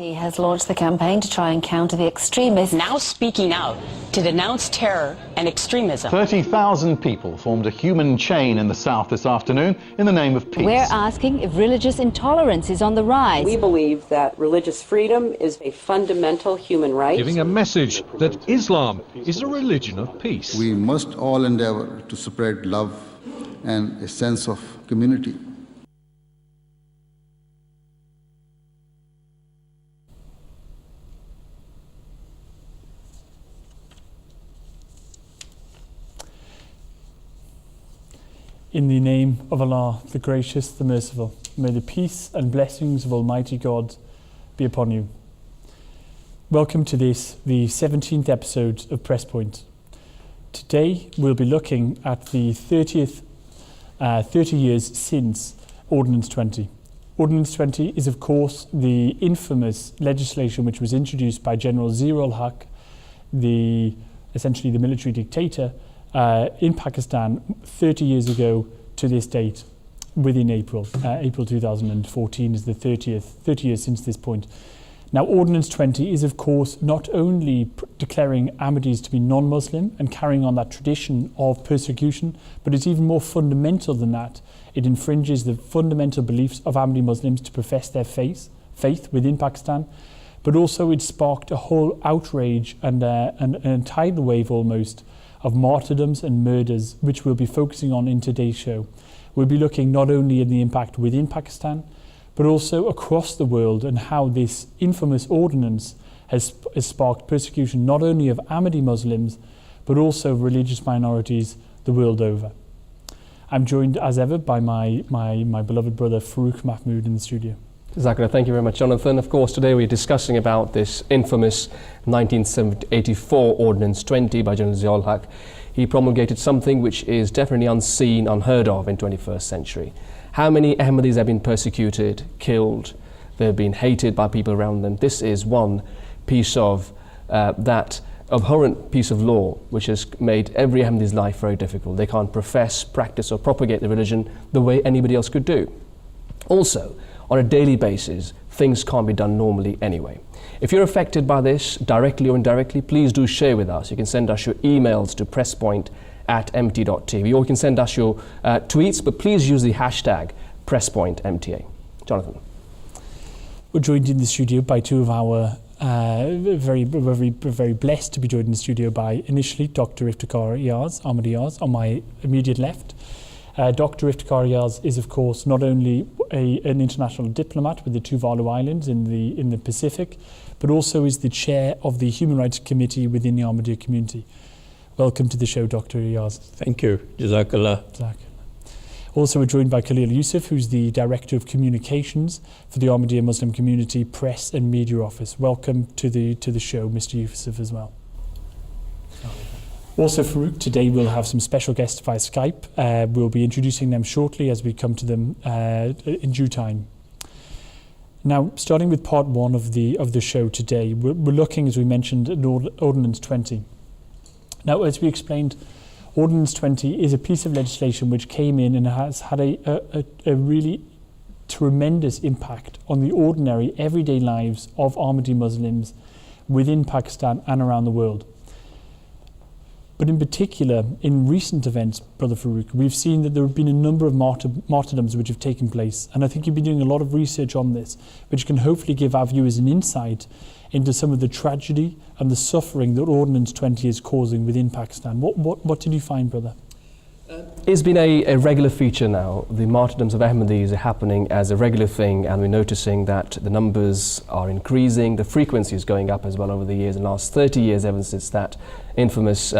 He has launched the campaign to try and counter the extremists. Now speaking out to denounce terror and extremism. 30,000 people formed a human chain in the south this afternoon in the name of peace. We're asking if religious intolerance is on the rise. We believe that religious freedom is a fundamental human right. Giving a message that Islam is a religion of peace. We must all endeavor to spread love and a sense of community. In the name of Allah, the Gracious, the Merciful, may the peace and blessings of Almighty God be upon you. Welcome to this, the 17th episode of Press Point. Today we'll be looking at the 30 years since Ordinance 20. Ordinance 20 is of course the infamous legislation which was introduced by General Zia-ul-Haq, essentially the military dictator, in Pakistan 30 years ago to this date, within April 2014 is the 30 years since this point. Now, Ordinance 20 is, of course, not only declaring Ahmadis to be non-Muslim and carrying on that tradition of persecution, but it's even more fundamental than that. It infringes the fundamental beliefs of Ahmadi Muslims to profess their faith within Pakistan, but also it sparked a whole outrage and a tidal wave almost of martyrdoms and murders, which we'll be focusing on in today's show. We'll be looking not only at the impact within Pakistan, but also across the world and how this infamous ordinance has sparked persecution not only of Ahmadi Muslims, but also religious minorities the world over. I'm joined as ever by my beloved brother Farooq Mahmood in the studio. Jazakallah, thank you very much, Jonathan. Of course, today we're discussing about this infamous 1984 Ordinance 20 by General Zia-ul-Haq. He promulgated something which is definitely unseen, unheard of in 21st century. How many Ahmadis have been persecuted, killed, they've been hated by people around them? This is one piece of that abhorrent piece of law which has made every Ahmadi's life very difficult. They can't profess, practice or propagate the religion the way anybody else could do. Also, on a daily basis, things can't be done normally anyway. If you're affected by this, directly or indirectly, please do share with us. You can send us your emails to presspoint@mt.tv, or you can send us your tweets, but please use the hashtag presspointmta. Jonathan. We're joined in the studio by two of our very blessed to be joined in the studio by initially Dr. Iftikhar Ahmad Iyaz on my immediate left. Dr. Iftikhar Iyaz is, of course, not only an international diplomat with the Tuvalu Islands in the Pacific, but also is the chair of the Human Rights Committee within the Ahmadiyya community. Welcome to the show, Dr. Iyaz. Thank you. Jazakallah. Also, we're joined by Khalil Yusuf, who's the Director of Communications for the Ahmadiyya Muslim Community Press and Media Office. Welcome to the show, Mr. Yusuf, as well. Also, Farooq, today we'll have some special guests via Skype. We'll be introducing them shortly as we come to them in due time. Now, starting with part one of the show today, we're looking, as we mentioned, at Ordinance 20. Now, as we explained, Ordinance 20 is a piece of legislation which came in and has had a really tremendous impact on the ordinary, everyday lives of Ahmadi Muslims within Pakistan and around the world. But in particular, in recent events, Brother Farooq, we've seen that there have been a number of martyrdoms which have taken place. And I think you've been doing a lot of research on this, which can hopefully give our viewers an insight into some of the tragedy and the suffering that Ordinance 20 is causing within Pakistan. What did you find, brother? It's been a regular feature now. The martyrdoms of Ahmadis are happening as a regular thing, and we're noticing that the numbers are increasing, the frequency is going up as well over the years, in the last 30 years, ever since that infamous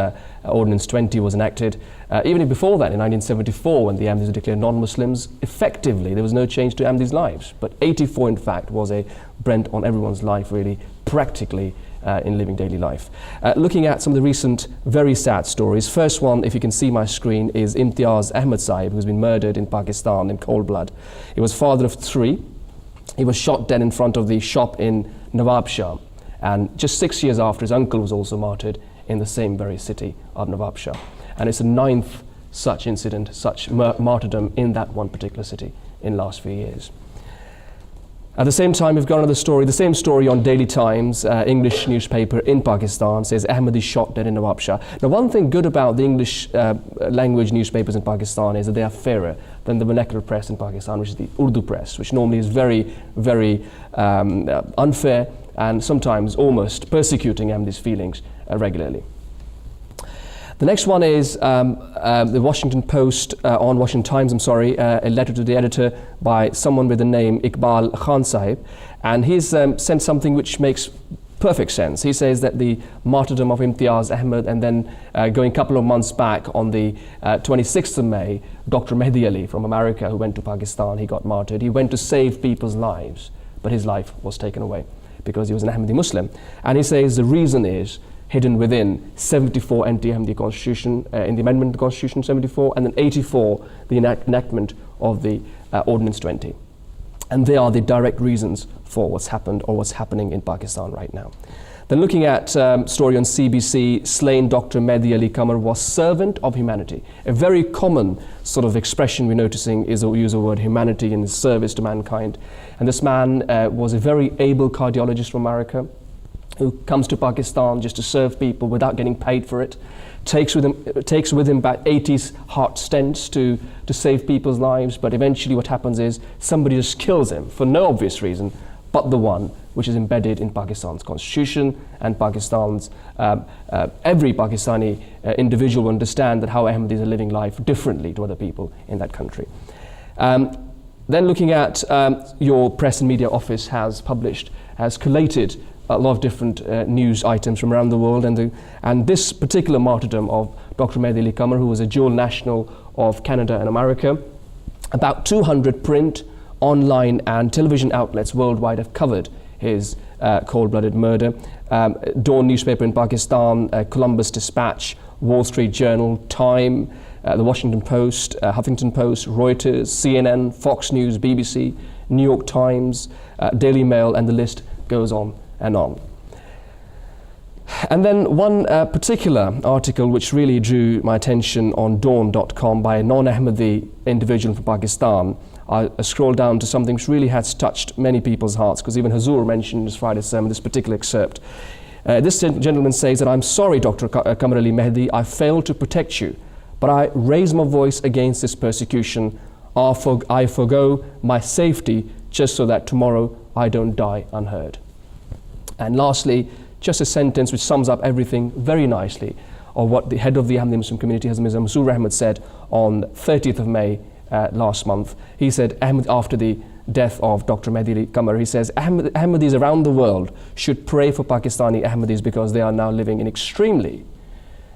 Ordinance 20 was enacted. Even before that, in 1974, when the Ahmadis were declared non-Muslims, effectively there was no change to Ahmadis' lives. But 84, in fact, was a brent on everyone's life, really, practically, in living daily life. Looking at some of the recent very sad stories. First one, if you can see my screen, is Imtiaz Ahmad Sahib, who's been murdered in Pakistan in cold blood. He was father of 3. He was shot dead in front of the shop in Nawab Shah. And just 6 years after, his uncle was also martyred in the same very city of Nawab Shah. And it's the 9th such incident, such martyrdom in that one particular city in the last few years. At the same time, we've got another story, the same story on Daily Times, English newspaper in Pakistan, says Ahmadi shot dead in Nawabshah. Now, one thing good about the English language newspapers in Pakistan is that they are fairer than the vernacular press in Pakistan, which is the Urdu press, which normally is very, very unfair and sometimes almost persecuting Ahmadi's feelings regularly. The next one is the Washington Post, on Washington Times, a letter to the editor by someone with the name Iqbal Khan Sahib. And he's sent something which makes perfect sense. He says that the martyrdom of Imtiaz Ahmed, and then going a couple of months back on the 26th of May, Dr. Mehdi Ali from America, who went to Pakistan, he got martyred. He went to save people's lives, but his life was taken away because he was an Ahmadi Muslim. And he says the reason is hidden within 74 anti-Ahmadi constitution, in the amendment to Constitution 74, and then 84, the enactment of the Ordinance 20. And they are the direct reasons for what's happened or what's happening in Pakistan right now. Then looking at story on CBC, slain Dr. Mehdi Ali Qamar was servant of humanity. A very common sort of expression we're noticing is the use of the word humanity in service to mankind. And this man was a very able cardiologist from America, who comes to Pakistan just to serve people without getting paid for it, takes with him about 80 heart stents to save people's lives, but eventually what happens is somebody just kills him for no obvious reason but the one which is embedded in Pakistan's constitution, and Pakistan's every Pakistani individual will understand that how Ahmadis are living life differently to other people in that country. Then looking at your press and media office has collated a lot of different news items from around the world, and this particular martyrdom of Dr. Mehdi Ali Qamar, who was a dual national of Canada and America, about 200 print, online and television outlets worldwide have covered his cold-blooded murder. Dawn newspaper in Pakistan, Columbus Dispatch, Wall Street Journal, Time, the Washington Post, Huffington Post, Reuters, CNN, Fox News, BBC, New York Times, Daily Mail, and the list goes on and on. And then one particular article which really drew my attention on dawn.com by a non-Ahmadi individual from Pakistan. I scrolled down to something which really has touched many people's hearts, because even Hazur mentioned in his Friday sermon this particular excerpt. This gentleman says that, "I'm sorry, Dr. Qamar Ali Mehdi, I failed to protect you, but I raise my voice against this persecution. I forgo my safety just so that tomorrow I don't die unheard." And lastly, just a sentence which sums up everything very nicely of what the head of the Ahmadi Muslim community, Hazrat Mirza Masroor Ahmad, said on 30th of May last month. He said, after the death of Dr. Mehdi Ali Qamar, he says, Ahmadis around the world should pray for Pakistani Ahmadis because they are now living in extremely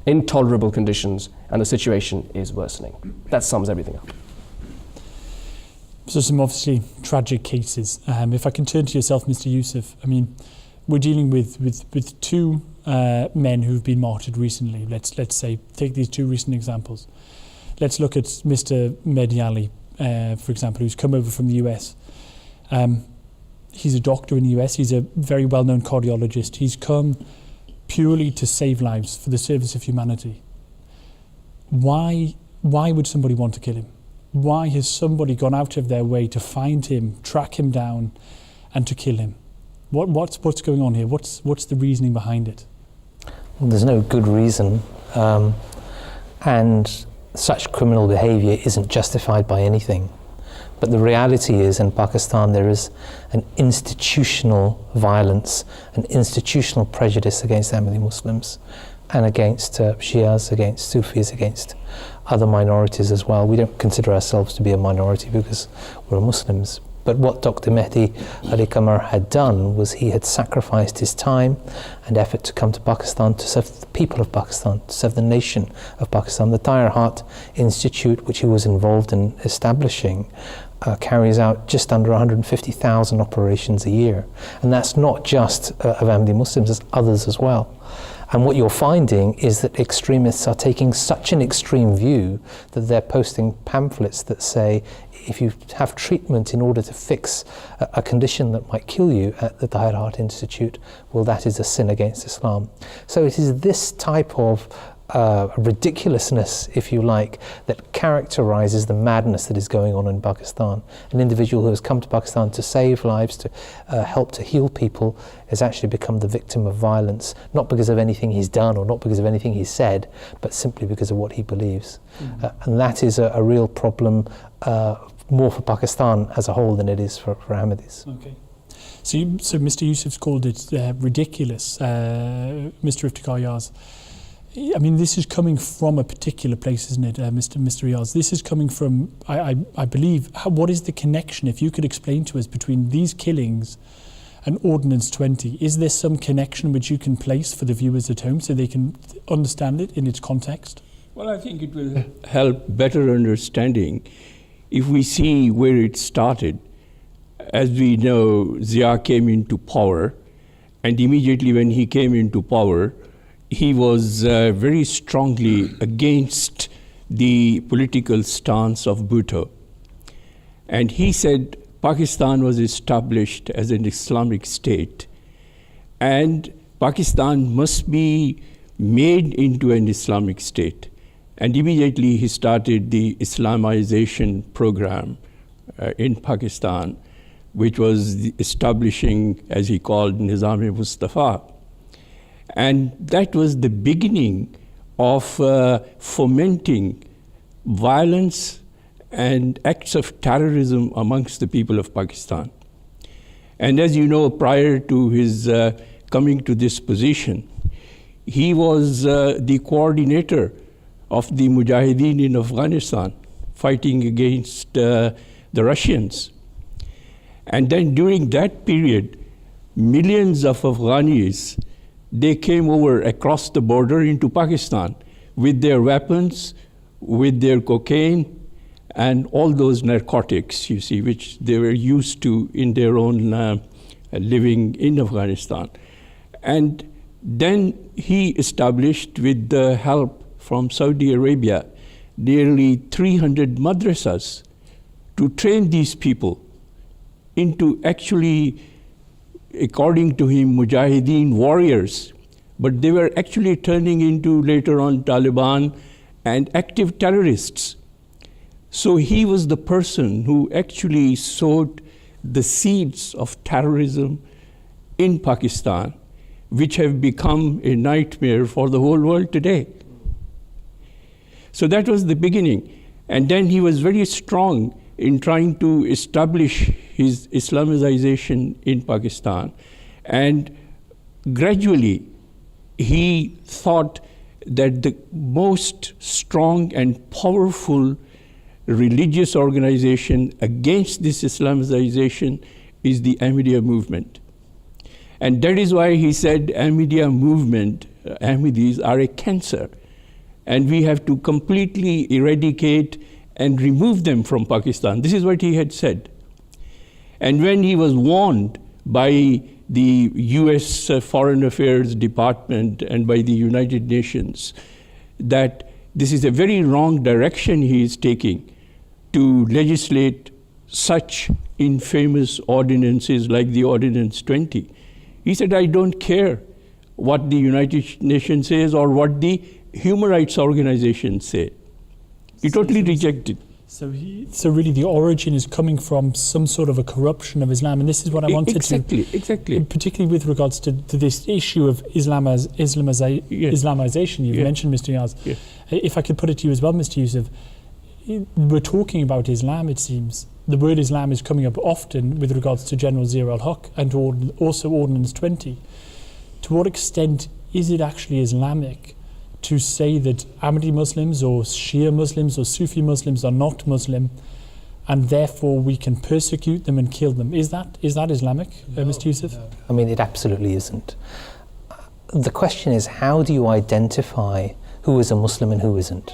intolerable conditions and the situation is worsening. That sums everything up. So some obviously tragic cases. If I can turn to yourself, Mr. Yusuf, I mean, we're dealing with two men who've been martyred recently. Let's say, take these two recent examples. Let's look at Mr. Mehdi Ali, for example, who's come over from the US. He's a doctor in the US. He's a very well-known cardiologist. He's come purely to save lives for the service of humanity. Why would somebody want to kill him? Why has somebody gone out of their way to find him, track him down, and to kill him? What's going on here? What's the reasoning behind it? Well, there's no good reason, and such criminal behaviour isn't justified by anything. But the reality is, in Pakistan, there is an institutional violence, an institutional prejudice against Ahmadi Muslims, and against Shias, against Sufis, against other minorities as well. We don't consider ourselves to be a minority because we're Muslims. But what Dr. Mehdi Ali Qamar had done was he had sacrificed his time and effort to come to Pakistan to serve the people of Pakistan, to serve the nation of Pakistan. The Tire Heart Institute, which he was involved in establishing, carries out just under 150,000 operations a year. And that's not just of Ahmadi Muslims, there's others as well. And what you're finding is that extremists are taking such an extreme view that they're posting pamphlets that say, if you have treatment in order to fix a condition that might kill you at the Tire Heart Institute, well, that is a sin against Islam. So it is this type of ridiculousness, if you like, that characterizes the madness that is going on in Pakistan. An individual who has come to Pakistan to save lives, to help to heal people, has actually become the victim of violence, not because of anything he's done or not because of anything he's said, but simply because of what he believes. And that is a real problem, more for Pakistan as a whole than it is for Ahmadis. Okay. So Mr. Yusuf's called it ridiculous, Mr. Iftikhar Yaz. I mean, this is coming from a particular place, isn't it, Mr. Yaz? This is coming from, I believe, what is the connection, if you could explain to us, between these killings and Ordinance 20? Is there some connection which you can place for the viewers at home so they can understand it in its context? Well, I think it will help better understanding if we see where it started. As we know, Zia came into power, and immediately when he came into power, he was very strongly against the political stance of Bhutto. And he said Pakistan was established as an Islamic state, and Pakistan must be made into an Islamic state. And immediately he started the Islamization program in Pakistan, which was establishing, as he called, Nizam-e-Mustafa. And that was the beginning of fomenting violence and acts of terrorism amongst the people of Pakistan. And as you know, prior to his coming to this position, he was the coordinator of the Mujahideen in Afghanistan, fighting against the Russians. And then during that period, millions of Afghanis, they came over across the border into Pakistan with their weapons, with their cocaine, and all those narcotics, you see, which they were used to in their own living in Afghanistan. And then he established, with the help from Saudi Arabia, nearly 300 madrasas to train these people into actually, according to him, Mujahideen warriors, but they were actually turning into later on Taliban and active terrorists. So he was the person who actually sowed the seeds of terrorism in Pakistan, which have become a nightmare for the whole world today. So that was the beginning. And then he was very strong in trying to establish his Islamization in Pakistan. And gradually, he thought that the most strong and powerful religious organization against this Islamization is the Ahmadiyya movement. And that is why he said Ahmadiyya movement, Ahmadis are a cancer, and we have to completely eradicate and remove them from Pakistan. This is what he had said. And when he was warned by the US Foreign Affairs Department and by the United Nations that this is a very wrong direction he is taking to legislate such infamous ordinances like the Ordinance 20, he said, I don't care what the United Nations says or what the human rights organizations say. He totally rejected. So really the origin is coming from some sort of a corruption of Islam, and this is what I wanted Exactly. particularly with regards to this issue of Islamization you've mentioned, Mr. Yaz. Yeah. If I could put it to you as well, Mr. Yusuf, we're talking about Islam, it seems. The word Islam is coming up often with regards to General Zia al-Haq and also Ordinance 20. To what extent is it actually Islamic to say that Ahmadi Muslims or Shia Muslims or Sufi Muslims are not Muslim, and therefore we can persecute them and kill them? Is that Islamic, Mr. Yusuf? No. I mean, it absolutely isn't. The question is, how do you identify who is a Muslim and who isn't?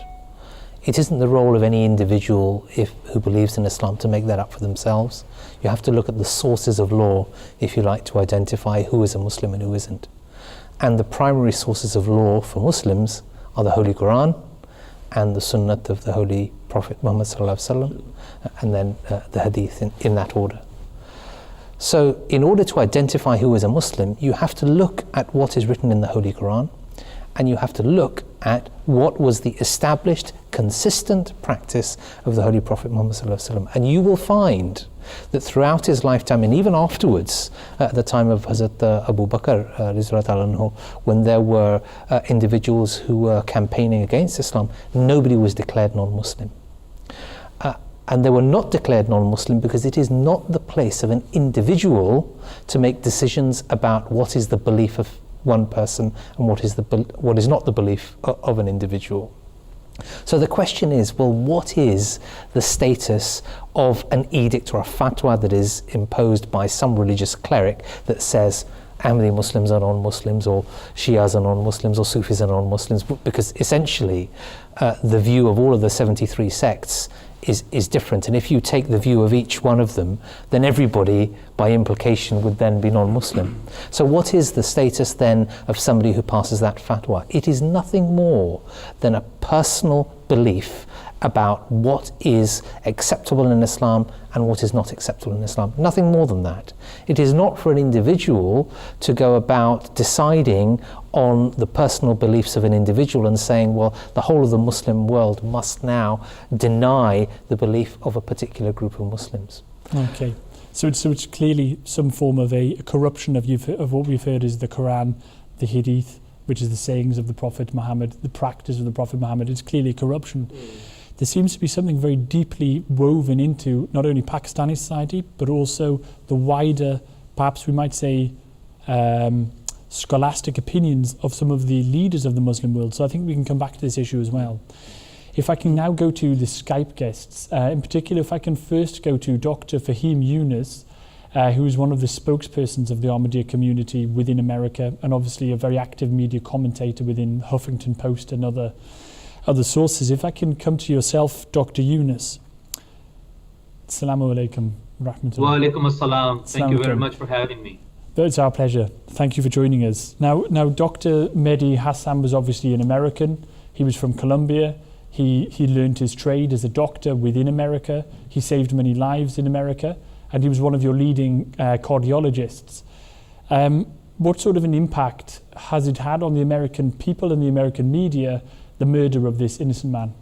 It isn't the role of any individual who believes in Islam to make that up for themselves. You have to look at the sources of law, if you like, to identify who is a Muslim and who isn't. And the primary sources of law for Muslims are the Holy Quran and the Sunnat of the Holy Prophet Muhammad ﷺ, and then the Hadith in that order. So in order to identify who is a Muslim, you have to look at what is written in the Holy Quran and you have to look at what was the established, consistent practice of the Holy Prophet Muhammad sallallahu alaihi wasallam. And you will find that throughout his lifetime, and even afterwards, at the time of Hazrat Abu Bakr, when there were individuals who were campaigning against Islam, nobody was declared non-Muslim. And they were not declared non-Muslim because it is not the place of an individual to make decisions about what is the belief of one person and what is not the belief of an individual. So the question is, well, what is the status of an edict or a fatwa that is imposed by some religious cleric that says Ahmadi Muslims are non-Muslims, or Shias are non-Muslims, or Sufis are non-Muslims? Because essentially the view of all of the 73 sects is different, and if you take the view of each one of them, then everybody by implication would then be non-Muslim. So what is the status then of somebody who passes that fatwa? It is nothing more than a personal belief about what is acceptable in Islam and what is not acceptable in Islam. Nothing more than that. It is not for an individual to go about deciding on the personal beliefs of an individual and saying, well, the whole of the Muslim world must now deny the belief of a particular group of Muslims. Okay, so it's clearly some form of a corruption of what we've heard is the Quran, the Hadith, which is the sayings of the Prophet Muhammad, the practice of the Prophet Muhammad. It's clearly a corruption. There seems to be something very deeply woven into not only Pakistani society, but also the wider, perhaps we might say, scholastic opinions of some of the leaders of the Muslim world. So I think we can come back to this issue as well. If I can now go to the Skype guests, in particular, if I can first go to Dr. Fahim Yunus, who is one of the spokespersons of the Ahmadiyya community within America, and obviously a very active media commentator within Huffington Post and other sources. If I can come to yourself, Dr. Yunus. Assalamu alaikum rahmatullah. Wa alaikum assalam. Thank you very much for having me. It's our pleasure. Thank you for joining us. Now, Dr. Mehdi Hassan was obviously an American. He was from Colombia. He learned his trade as a doctor within America. He saved many lives in America, and he was one of your leading cardiologists. What sort of an impact has it had on the American people and the American media, the murder of this innocent man?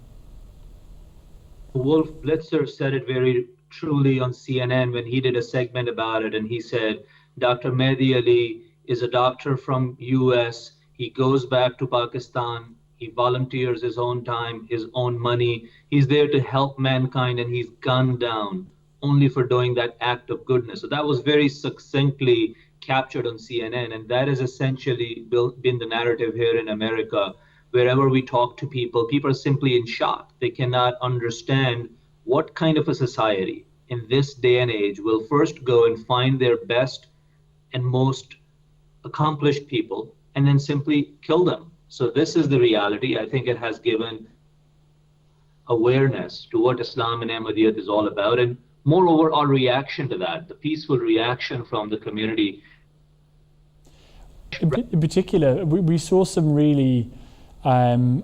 Wolf Blitzer said it very truly on CNN when he did a segment about it, and he said, Dr. Mehdi Ali is a doctor from US. He goes back to Pakistan. He volunteers his own time, his own money. He's there to help mankind, and he's gunned down only for doing that act of goodness. So that was very succinctly captured on CNN, and that has essentially been the narrative here in America. Wherever we talk to people, people are simply in shock. They cannot understand what kind of a society in this day and age will first go and find their best and most accomplished people and then simply kill them. So this is the reality. I think it has given awareness to what Islam and Ahmadiyyat is all about. And moreover, our reaction to that, the peaceful reaction from the community. In particular, we saw some really, to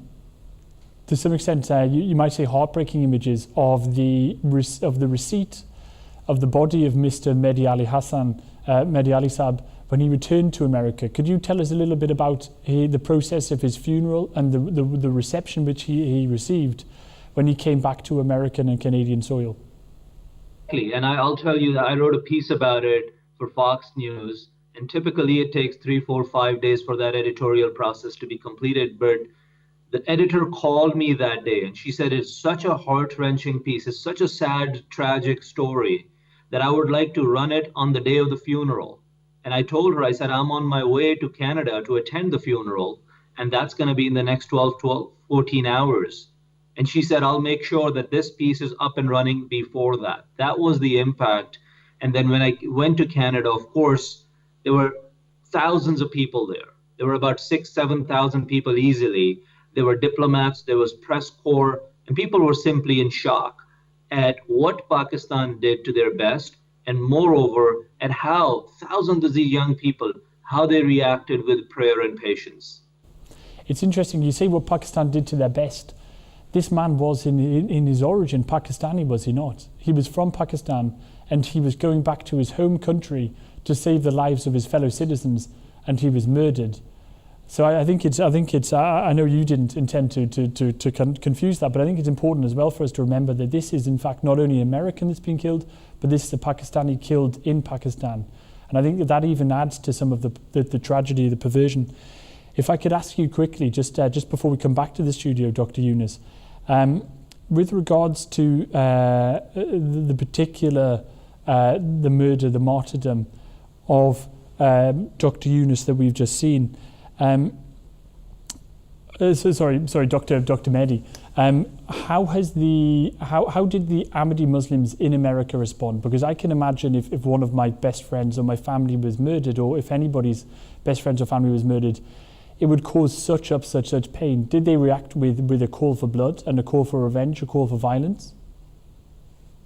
some extent, you might say heartbreaking images of the receipt of the body of Mr. Mehdi Ali Hassan, Mehdi Ali Saab, when he returned to America. Could you tell us a little bit about the process of his funeral and the reception which he received when he came back to American and Canadian soil? And I'll tell you that I wrote a piece about it for Fox News, and typically it takes 3, 4, 5 days for that editorial process to be completed. But the editor called me that day and she said, it's such a heart-wrenching piece. It's such a sad, tragic story that I would like to run it on the day of the funeral. And I told her, I said, I'm on my way to Canada to attend the funeral, and that's going to be in the next 14 hours. And she said, I'll make sure that this piece is up and running before that. That was the impact. And then when I went to Canada, of course, there were thousands of people there. There were about 6,000 to 7,000 people easily. There were diplomats, there was press corps, and people were simply in shock at what Pakistan did to their best, and moreover, at how thousands of these young people, how they reacted with prayer and patience. It's interesting, you say what Pakistan did to their best. This man was in his origin Pakistani, was he not? He was from Pakistan, and he was going back to his home country to save the lives of his fellow citizens, and he was murdered. So I think it's. I know you didn't intend to confuse that, but I think it's important as well for us to remember that this is in fact not only an American that's been killed, but this is a Pakistani killed in Pakistan, and I think that even adds to some of the tragedy, the perversion. If I could ask you quickly, just before we come back to the studio, Dr. Yunus, with regards to the particular the murder, the martyrdom of Dr. Yunus that we've just seen. Sorry, Dr. Mehdi. How did the Ahmadi Muslims in America respond? Because I can imagine if one of my best friends or my family was murdered, or if anybody's best friends or family was murdered, it would cause such pain. Did they react with a call for blood and a call for revenge, a call for violence?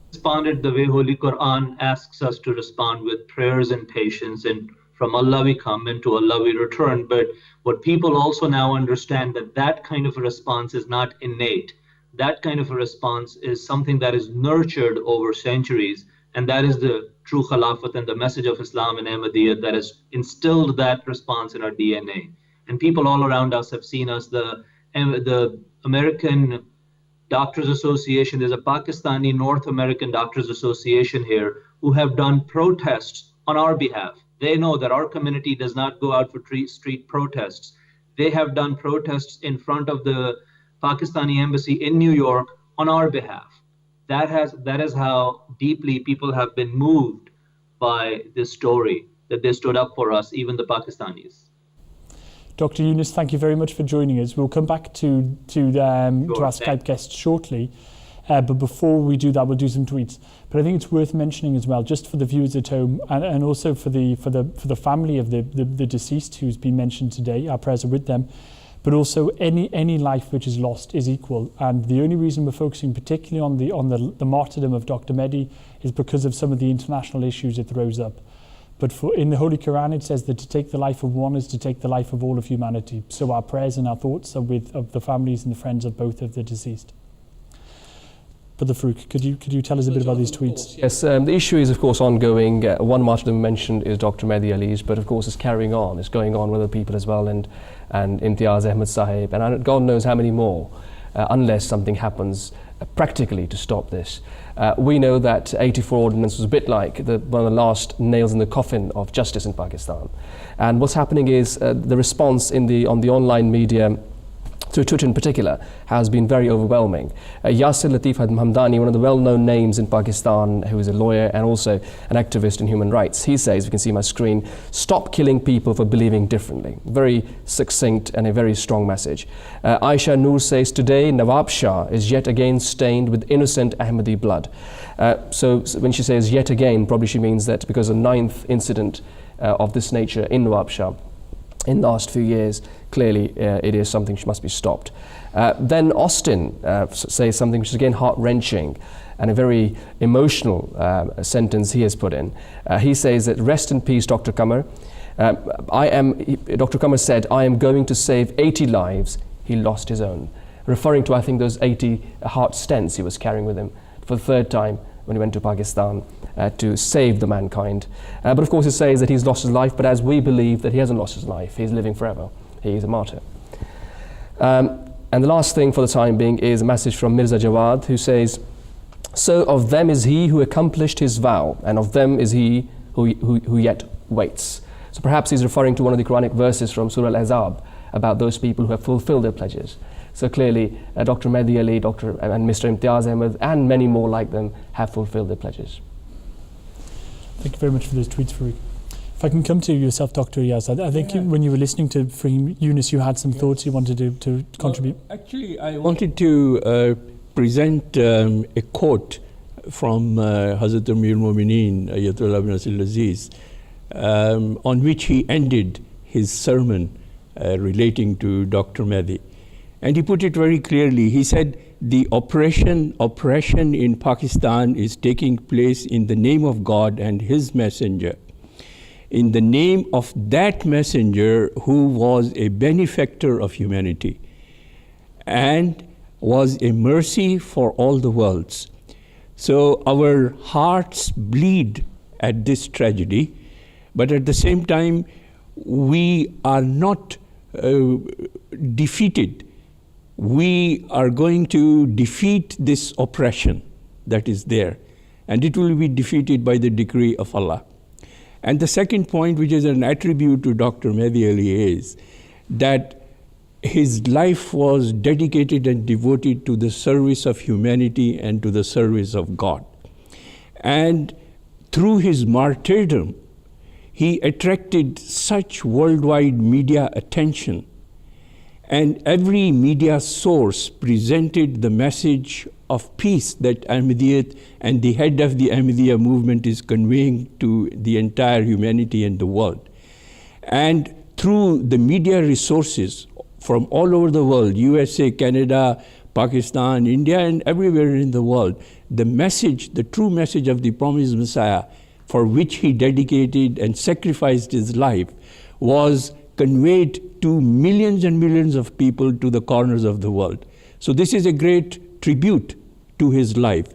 Responded the way Holy Quran asks us to respond, with prayers and patience, and from Allah we come and to Allah we return. But what people also now understand, that kind of a response is not innate. That kind of a response is something that is nurtured over centuries, and that is the true Khilafat and the message of Islam and Ahmadiyya that has instilled that response in our DNA. And people all around us have seen us. The American Doctors Association, there's a Pakistani North American Doctors Association here who have done protests on our behalf. They know that our community does not go out for street protests. They have done protests in front of the Pakistani embassy in New York on our behalf. That is how deeply people have been moved by this story, that they stood up for us, even the Pakistanis. Dr. Yunus, thank you very much for joining us. We'll come back to our Skype guests shortly. But before we do that, we'll do some tweets. But I think it's worth mentioning as well, just for the viewers at home, and also for the family of the deceased who's been mentioned today. Our prayers are with them. But also, any life which is lost is equal. And the only reason we're focusing particularly on the martyrdom of Dr. Mehdi is because of some of the international issues it throws up. But in the Holy Quran, it says that to take the life of one is to take the life of all of humanity. So our prayers and our thoughts are with the families and the friends of both of the deceased. But Farooq, could you tell us a bit about these tweets? Yes, the issue is of course ongoing. One martyrdom mentioned is Dr. Mehdi Ali's, but of course it's carrying on. It's going on with other people as well, and Imtiaz Ahmed Sahib, and God knows how many more, unless something happens practically to stop this. We know that 84 Ordinance was a bit like one of the last nails in the coffin of justice in Pakistan. And what's happening is the response on the online media, through Twitter in particular, has been very overwhelming. Yasir Latif Hamdani, one of the well-known names in Pakistan, who is a lawyer and also an activist in human rights, he says, you can see my screen, stop killing people for believing differently. Very succinct and a very strong message. Aisha Noor says, today Nawab Shah is yet again stained with innocent Ahmadi blood. So when she says yet again, probably she means that because of the 9th incident of this nature in Nawab Shah in the last few years, clearly it is something which must be stopped. Then Austin says something which is again heart-wrenching and a very emotional sentence he has put in. He says that, rest in peace, Dr. Qamar. Dr. Qamar said, I am going to save 80 lives. He lost his own. Referring to, I think, those 80 heart stents he was carrying with him for the 3rd time when he went to Pakistan to save the mankind. But of course it says that he's lost his life, but as we believe that he hasn't lost his life, he's living forever. He is a martyr. And the last thing for the time being is a message from Mirza Jawad, who says, so of them is he who accomplished his vow, and of them is he who yet waits. So perhaps he's referring to one of the Quranic verses from Surah Al-Ahzab about those people who have fulfilled their pledges. So clearly, Dr. Mehdi Ali, and Mr. Imtiaz Ahmed, and many more like them have fulfilled their pledges. Thank you very much for those tweets, Farooq. If I can come to yourself, Dr. Iyaz, I think when you were listening to Yunus, you had some thoughts you wanted to contribute. Actually, I wanted to present a quote from Hazrat Amir Mu'mineen, Ayatollah ibn Nasir al-Aziz, on which he ended his sermon relating to Dr. Mehdi. And he put it very clearly. He said, the oppression in Pakistan is taking place in the name of God and His messenger. In the name of that messenger who was a benefactor of humanity and was a mercy for all the worlds. So our hearts bleed at this tragedy, but at the same time, we are not defeated. We are going to defeat this oppression that is there, and it will be defeated by the decree of Allah. And the second point, which is an attribute to Dr. Mehdi Ali, is that his life was dedicated and devoted to the service of humanity and to the service of God. And through his martyrdom, he attracted such worldwide media attention, and every media source presented the message of peace that Ahmadiyyat and the head of the Ahmadiyya movement is conveying to the entire humanity and the world. And through the media resources from all over the world, USA, Canada, Pakistan, India, and everywhere in the world, the message, the true message of the promised Messiah, for which he dedicated and sacrificed his life, was conveyed to millions and millions of people to the corners of the world. So this is a great tribute to his life.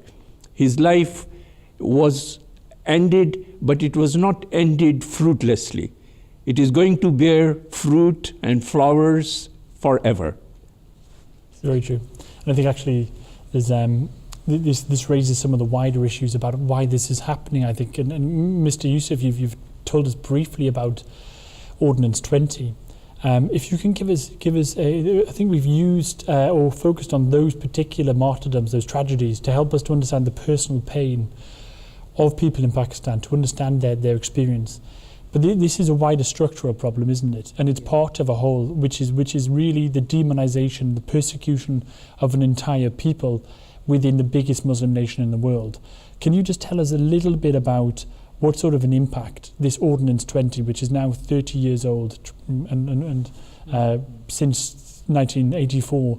His life was ended, but it was not ended fruitlessly. It is going to bear fruit and flowers forever. Very true. And I think actually there's, this raises some of the wider issues about why this is happening, I think. And Mr. Yusuf, you've told us briefly about Ordinance 20. If you can give us I think we've used or focused on those particular martyrdoms, those tragedies, to help us to understand the personal pain of people in Pakistan, to understand their experience. But this is a wider structural problem, isn't it? And it's part of a whole, which is really the demonization, the persecution of an entire people within the biggest Muslim nation in the world. Can you just tell us a little bit about what sort of an impact this Ordinance 20, which is now 30 years old and since 1984,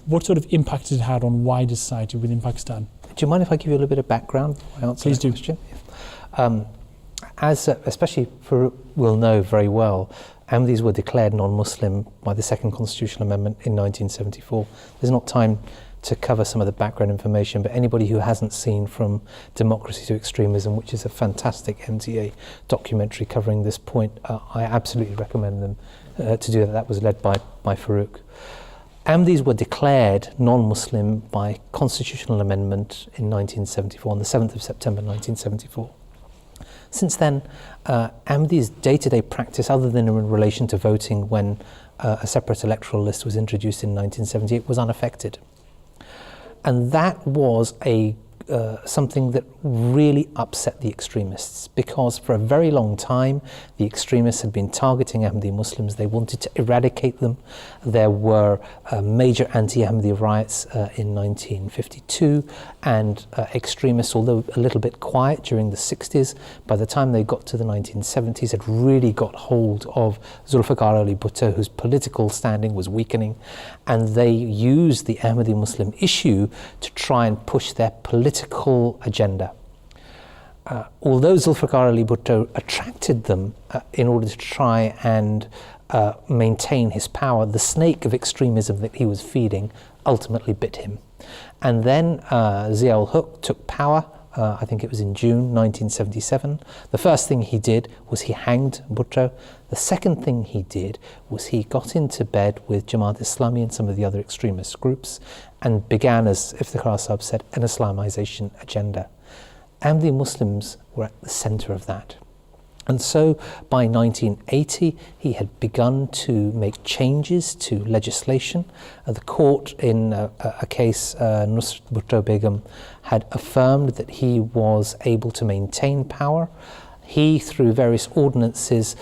what sort of impact it had on wider society within Pakistan? Do you mind if I give you a little bit of background? Please do. Question? As especially Farooq will know very well, Ahmadis were declared non-Muslim by the Second Constitutional Amendment in 1974. There's not time to cover some of the background information, but anybody who hasn't seen From Democracy to Extremism, which is a fantastic MTA documentary covering this point, I absolutely recommend them to do that. That was led by Farooq. Ahmadis were declared non-Muslim by constitutional amendment in 1974, on the 7th of September 1974. Since then, Ahmadis' day-to-day practice, other than in relation to voting when a separate electoral list was introduced in 1978, was unaffected. And that was something that really upset the extremists, because for a very long time the extremists had been targeting Ahmadi Muslims. They wanted to eradicate them. There were major anti-Ahmadi riots in 1952, and extremists, although a little bit quiet during the 60s, by the time they got to the 1970s had really got hold of Zulfikar Ali Bhutto, whose political standing was weakening, and they used the Ahmadi Muslim issue to try and push their political agenda. Although Zulfikar Ali Bhutto attracted them in order to try and maintain his power, the snake of extremism that he was feeding ultimately bit him. And then Zia-ul-Huq took power, I think it was in June 1977. The first thing he did was he hanged Bhutto. The second thing he did was he got into bed with Jamaat Islami and some of the other extremist groups and began, as Iftikhar Sahib said, an Islamization agenda. Ahmadi Muslims were at the center of that. And so by 1980, he had begun to make changes to legislation. The court, in a case, Nusrat Bhutto Begum, had affirmed that he was able to maintain power. He, through various ordinances,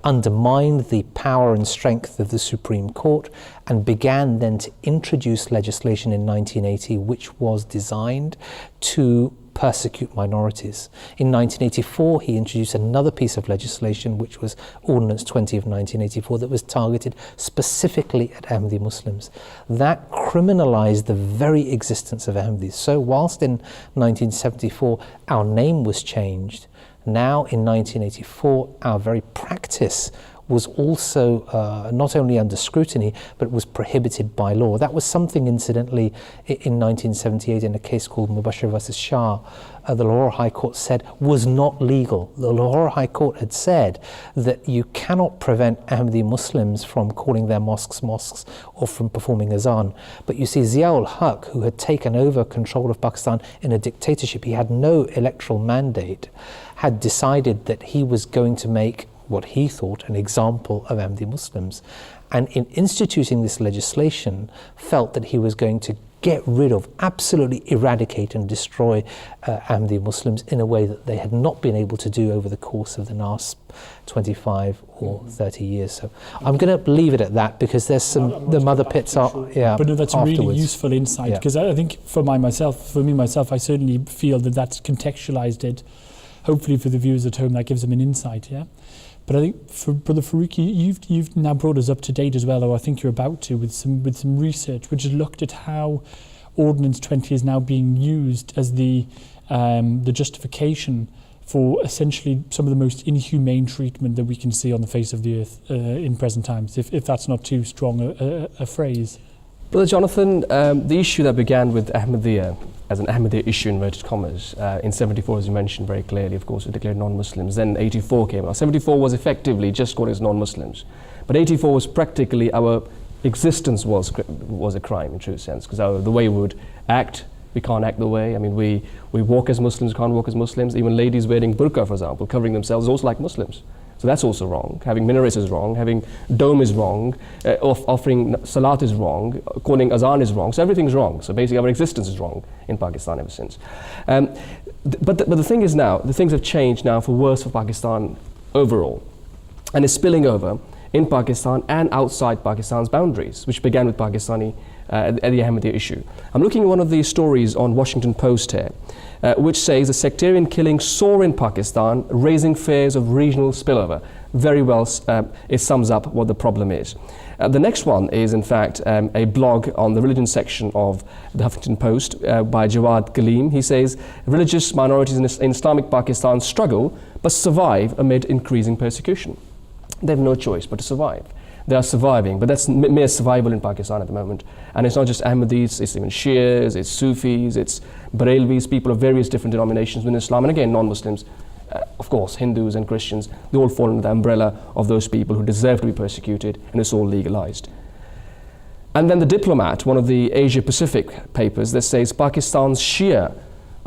undermined the power and strength of the Supreme Court and began then to introduce legislation in 1980 which was designed to persecute minorities. In 1984, he introduced another piece of legislation, which was Ordinance 20 of 1984, that was targeted specifically at Ahmadi Muslims. That criminalized the very existence of Ahmadis. So whilst in 1974 our name was changed, now in 1984 our very practice was also not only under scrutiny, but was prohibited by law. That was something, incidentally, in 1978 in a case called Mubashir versus Shah, the Lahore High Court said was not legal. The Lahore High Court had said that you cannot prevent Ahmadi Muslims from calling their mosques mosques or from performing azan. But you see, Ziaul Haq, who had taken over control of Pakistan in a dictatorship, he had no electoral mandate, had decided that he was going to make what he thought an example of Ahmadi Muslims. And in instituting this legislation, felt that he was going to get rid of, absolutely eradicate and destroy Ahmadi Muslims in a way that they had not been able to do over the course of the last 25 or 30 years. So I'm going to leave it at that, because there's the mother pits are, yeah. But no, that's afterwards. a really useful insight, because I think for me myself, I certainly feel that that's contextualized it. Hopefully for the viewers at home, that gives them an insight, yeah. But I think for Brother Farooq, you've now brought us up to date as well, or I think you're about to, with some research which has looked at how Ordinance 20 is now being used as the justification for essentially some of the most inhumane treatment that we can see on the face of the earth in present times, if that's not too strong a phrase. Brother Jonathan, the issue that began with Ahmadiyya as an Ahmadiyya issue, inverted commas, in 74, as you mentioned very clearly, of course, it declared non-Muslims. Then 84 came out. 74 was effectively just called as non-Muslims. But 84 was practically our existence was a crime in true sense, because the way we would act, we can't act the way. I mean, we walk as Muslims, can't walk as Muslims. Even ladies wearing burqa, for example, covering themselves, is also like Muslims. So that's also wrong. Having minarets is wrong. Having dome is wrong. Offering salat is wrong. Calling azan is wrong. So everything's wrong. So basically our existence is wrong in Pakistan ever since. But the thing is now, the things have changed now for worse for Pakistan overall. And it's spilling over in Pakistan and outside Pakistan's boundaries, which began with Pakistani the Ahmadiyya issue. I'm looking at one of these stories on Washington Post here, which says the sectarian killings soar in Pakistan, raising fears of regional spillover. Very well, it sums up what the problem is. The next one is, in fact, a blog on the religion section of the Huffington Post by Jawad Kaleem. He says, religious minorities in Islamic Pakistan struggle but survive amid increasing persecution. They have no choice but to survive. They are surviving, but that's mere survival in Pakistan at the moment. And it's not just Ahmadis, it's even Shias, it's Sufis, it's Barelvis, people of various different denominations within Islam, and again, non-Muslims, of course, Hindus and Christians, they all fall under the umbrella of those people who deserve to be persecuted, and it's all legalized. And then The Diplomat, one of the Asia-Pacific papers, that says Pakistan's Shia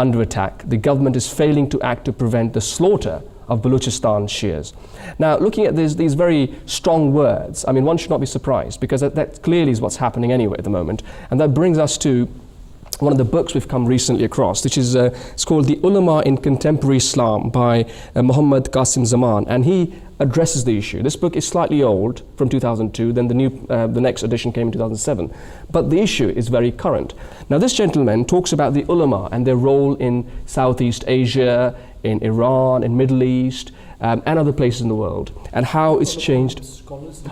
under attack, the government is failing to act to prevent the slaughter of Balochistan Shias. Now, looking at these very strong words, I mean, one should not be surprised, because that clearly is what's happening anyway at the moment. And that brings us to one of the books we've come recently across, which is it's called The Ulama in Contemporary Islam by Muhammad Qasim Zaman, and he addresses the issue. This book is slightly old, from 2002, then the next edition came in 2007, but the issue is very current. Now, this gentleman talks about the ulama and their role in Southeast Asia, in Iran, in Middle East, and other places in the world, and how it's changed.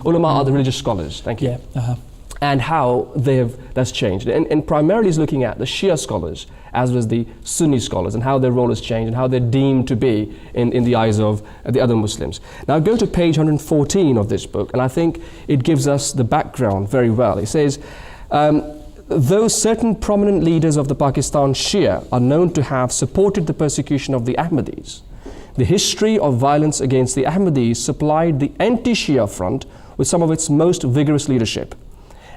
Ulama are the religious scholars, thank you. Yeah, And how that's changed. And primarily he's looking at the Shia scholars as well as the Sunni scholars, and how their role has changed and how they're deemed to be in the eyes of the other Muslims. Now go to page 114 of this book, and I think it gives us the background very well. It says, though certain prominent leaders of the Pakistan Shia are known to have supported the persecution of the Ahmadis, the history of violence against the Ahmadis supplied the anti-Shia front with some of its most vigorous leadership.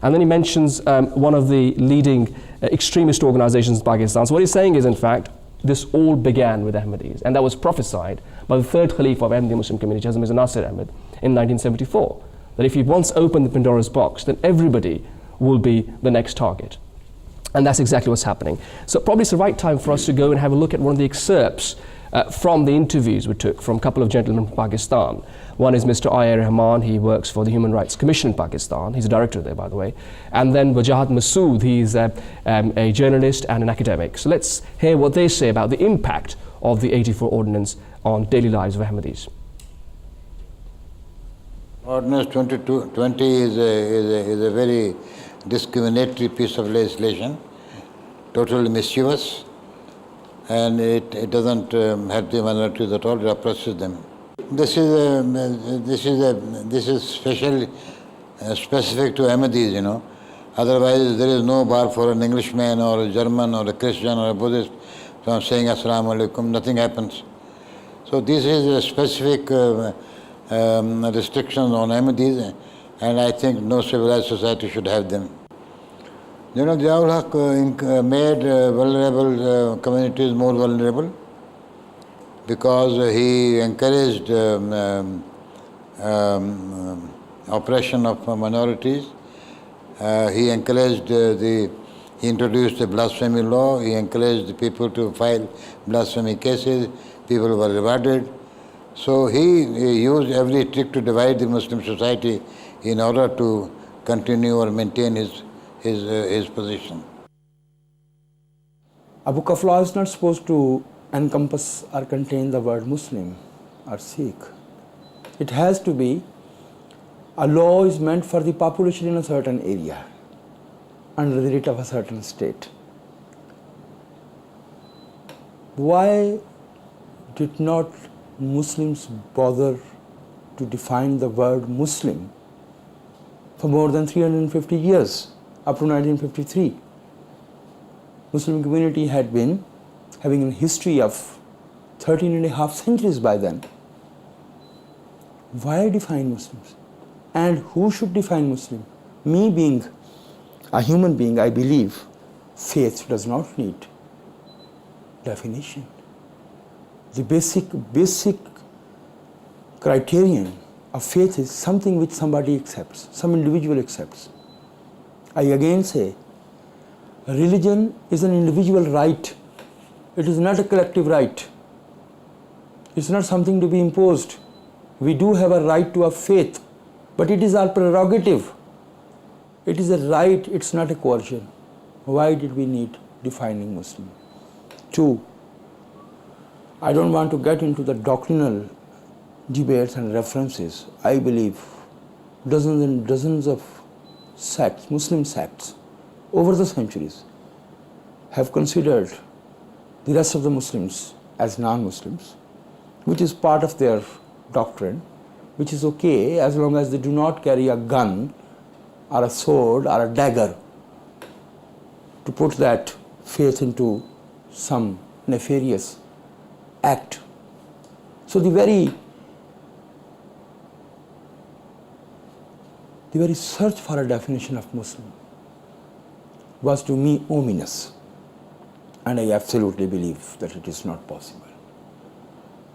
And then he mentions one of the leading extremist organizations in Pakistan. So what he's saying is, in fact, this all began with Ahmadis, and that was prophesied by the third Caliph of Ahmadi Muslim community, Hazrat Mirza Nasir Ahmad, in 1974. That if you once open the Pandora's box, then everybody will be the next target. And that's exactly what's happening. So probably it's the right time for us to go and have a look at one of the excerpts from the interviews we took from a couple of gentlemen from Pakistan. One is Mr. I.A. Rahman, he works for the Human Rights Commission in Pakistan. He's a director there, by the way. And then Wajahat Masood, he's a journalist and an academic. So let's hear what they say about the impact of the 84 Ordinance on daily lives of Ahmadis. Ordinance 20 is a very discriminatory piece of legislation, totally mischievous, and it doesn't help the minorities at all, it oppresses them. This is specific to Ahmadis, you know. Otherwise, there is no bar for an Englishman or a German or a Christian or a Buddhist from saying Assalamu alaikum. Nothing happens. So this is a specific restriction on Ahmadis, and I think no civilized society should have them. You know, Ziaul Haq made vulnerable communities more vulnerable because he encouraged oppression of minorities. He encouraged he introduced the blasphemy law. He encouraged the people to file blasphemy cases. People were rewarded. So he used every trick to divide the Muslim society in order to continue or maintain his position. A book of law is not supposed to encompass or contain the word Muslim or Sikh. It has to be, a law is meant for the population in a certain area under the writ of a certain state. Why did not Muslims bother to define the word Muslim for more than 350 years, up to 1953? Muslim community had been having a history of 13 and a half centuries by then. Why define Muslims? And who should define Muslim? Me being a human being, I believe faith does not need definition. The basic criterion of faith is something which somebody accepts, some individual accepts. I again say, religion is an individual right. It is not a collective right. It's not something to be imposed. We do have a right to a faith, but it is our prerogative. It is a right, it's not a coercion. Why did we need defining Muslim? 2, I don't want to get into the doctrinal debates and references. I believe dozens and dozens of sects, Muslim sects, over the centuries have considered the rest of the Muslims as non-Muslims, which is part of their doctrine, which is okay as long as they do not carry a gun or a sword or a dagger to put that faith into some nefarious act. So the very search for a definition of Muslim was to me ominous, and I absolutely believe that it is not possible.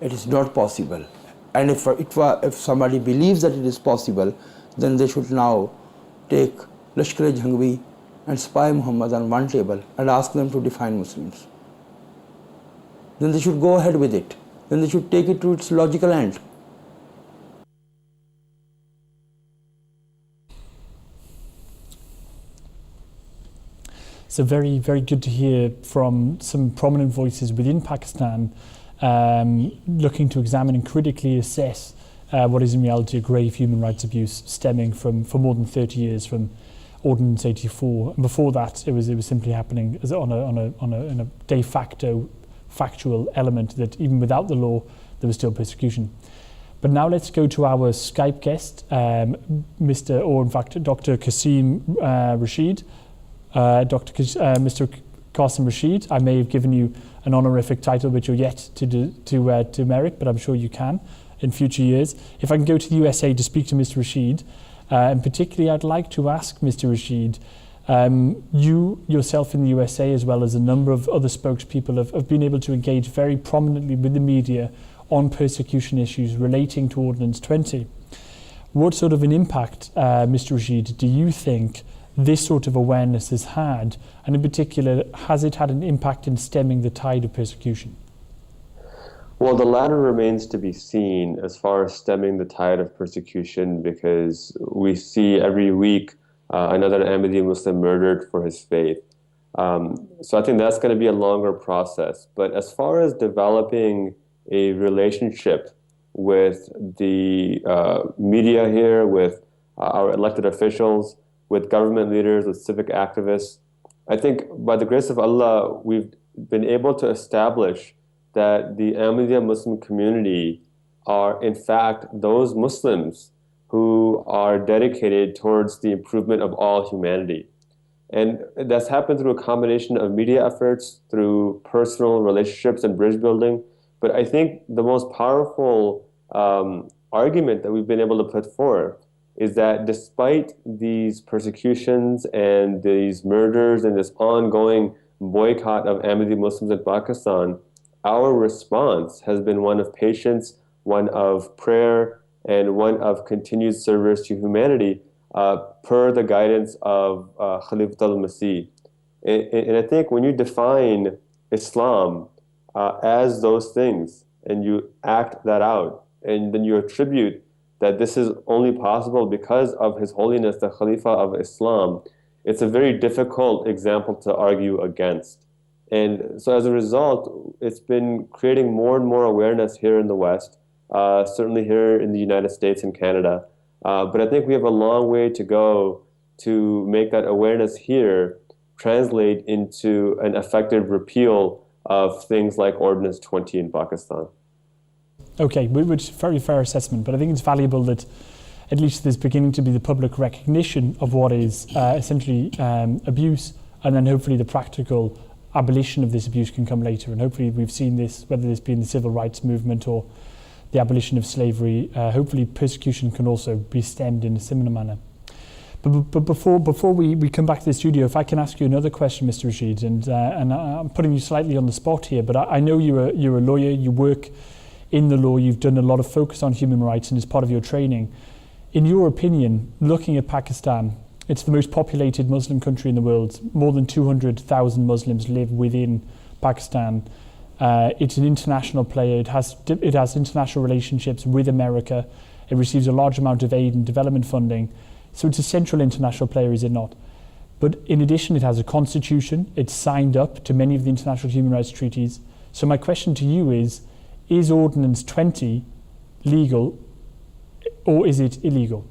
It is not possible, and if somebody believes that it is possible, then they should now take Lashkar-e-Jhangvi and Spy Muhammad on one table and ask them to define Muslims. Then they should go ahead with it. Then they should take it to its logical end. So very, very good to hear from some prominent voices within Pakistan looking to examine and critically assess what is in reality a grave human rights abuse stemming from for more than 30 years from Ordinance 84. And before that, it was simply happening as on a de facto factual element that even without the law, there was still persecution. But now let's go to our Skype guest, Dr. Qasim Rashid. Mr. Qasim Rashid, I may have given you an honorific title which you're yet to merit, but I'm sure you can in future years. If I can go to the USA to speak to Mr. Rashid, and particularly I'd like to ask Mr. Rashid, you yourself in the USA, as well as a number of other spokespeople, have been able to engage very prominently with the media on persecution issues relating to Ordinance 20. What sort of an impact, Mr. Rashid, do you think this sort of awareness has had, and in particular, has it had an impact in stemming the tide of persecution? Well, the latter remains to be seen as far as stemming the tide of persecution, because we see every week another Ahmadi Muslim murdered for his faith. So I think that's going to be a longer process. But as far as developing a relationship with the media here, with our elected officials, with government leaders, with civic activists, I think by the grace of Allah, we've been able to establish that the Ahmadiyya Muslim community are in fact those Muslims who are dedicated towards the improvement of all humanity. And that's happened through a combination of media efforts, through personal relationships and bridge building. But I think the most powerful argument that we've been able to put forth is that despite these persecutions and these murders and this ongoing boycott of Ahmadi Muslims in Pakistan, our response has been one of patience, one of prayer, and one of continued service to humanity per the guidance of Khalifatul al-Masih. And I think when you define Islam as those things and you act that out, and then you attribute that this is only possible because of His Holiness, the Khalifa of Islam, it's a very difficult example to argue against. And so as a result, it's been creating more and more awareness here in the West, certainly here in the United States and Canada. But I think we have a long way to go to make that awareness here translate into an effective repeal of things like Ordinance 20 in Pakistan. Okay, which is a very fair assessment, but I think it's valuable that at least there's beginning to be the public recognition of what is essentially abuse, and then hopefully the practical abolition of this abuse can come later. And hopefully we've seen this, whether this be in the civil rights movement or the abolition of slavery, hopefully persecution can also be stemmed in a similar manner. But before we come back to the studio, if I can ask you another question, Mr. Rashid, and I'm putting you slightly on the spot here, but I know you're a lawyer, you work in the law, you've done a lot of focus on human rights and as part of your training. In your opinion, looking at Pakistan, it's the most populated Muslim country in the world. More than 200,000 Muslims live within Pakistan. It's an international player. It has international relationships with America. It receives a large amount of aid and development funding. So it's a central international player, is it not? But in addition, it has a constitution. It's signed up to many of the international human rights treaties. So my question to you is Ordinance 20 legal or is it illegal?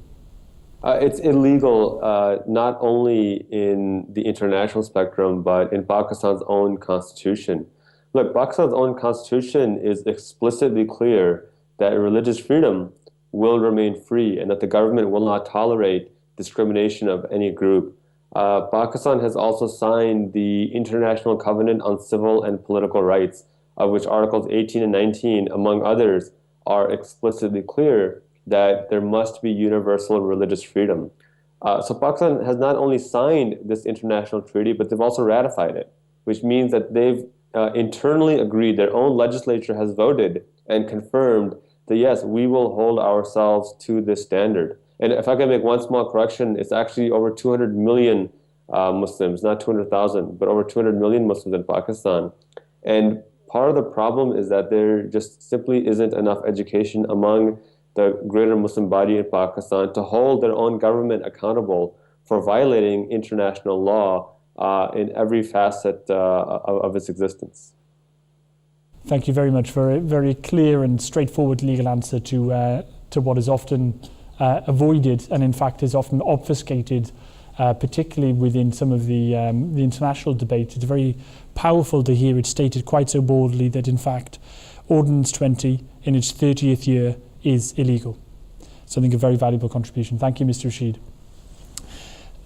It's illegal not only in the international spectrum, but in Pakistan's own constitution. Look, Pakistan's own constitution is explicitly clear that religious freedom will remain free and that the government will not tolerate discrimination of any group. Pakistan has also signed the International Covenant on Civil and Political Rights, of which Articles 18 and 19, among others, are explicitly clear that there must be universal religious freedom. So Pakistan has not only signed this international treaty, but they've also ratified it, which means that they've internally agreed, their own legislature has voted and confirmed that yes, we will hold ourselves to this standard. And if I can make one small correction, it's actually over 200 million Muslims, not 200,000, but over 200 million Muslims in Pakistan. And part of the problem is that there just simply isn't enough education among the greater Muslim body in Pakistan to hold their own government accountable for violating international law in every facet of its existence. Thank you very much for a very clear and straightforward legal answer to what is often avoided and in fact is often obfuscated, particularly within some of the international debate. It's very powerful to hear it stated quite so boldly that in fact Ordinance 20 in its 30th year is illegal. So I think a very valuable contribution. Thank you, Mr. Rashid.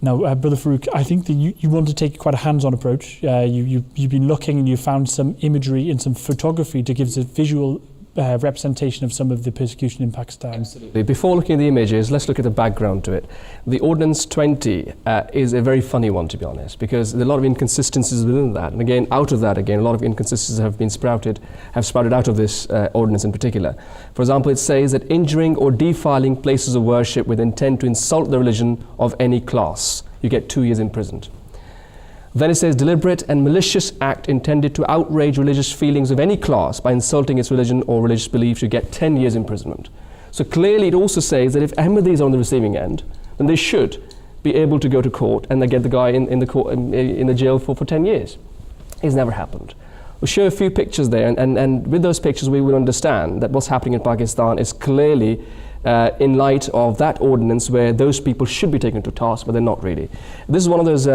Now, Brother Farooq, I think that you want to take quite a hands-on approach. You've been looking and you found some imagery and some photography to give us a visual representation of some of the persecution in Pakistan. Absolutely. Before looking at the images, let's look at the background to it. The Ordinance 20 is a very funny one, to be honest, because there are a lot of inconsistencies within that. And again, out of that, a lot of inconsistencies have sprouted out of this ordinance in particular. For example, it says that injuring or defiling places of worship with intent to insult the religion of any class, you get 2 years imprisoned. Then it says deliberate and malicious act intended to outrage religious feelings of any class by insulting its religion or religious beliefs, you get 10 years imprisonment. So clearly it also says that if Ahmadis are on the receiving end, then they should be able to go to court and they get the guy in the jail for 10 years. It's never happened. We'll show a few pictures there and with those pictures we will understand that what's happening in Pakistan is clearly in light of that ordinance where those people should be taken to task, but they're not really. This is one of those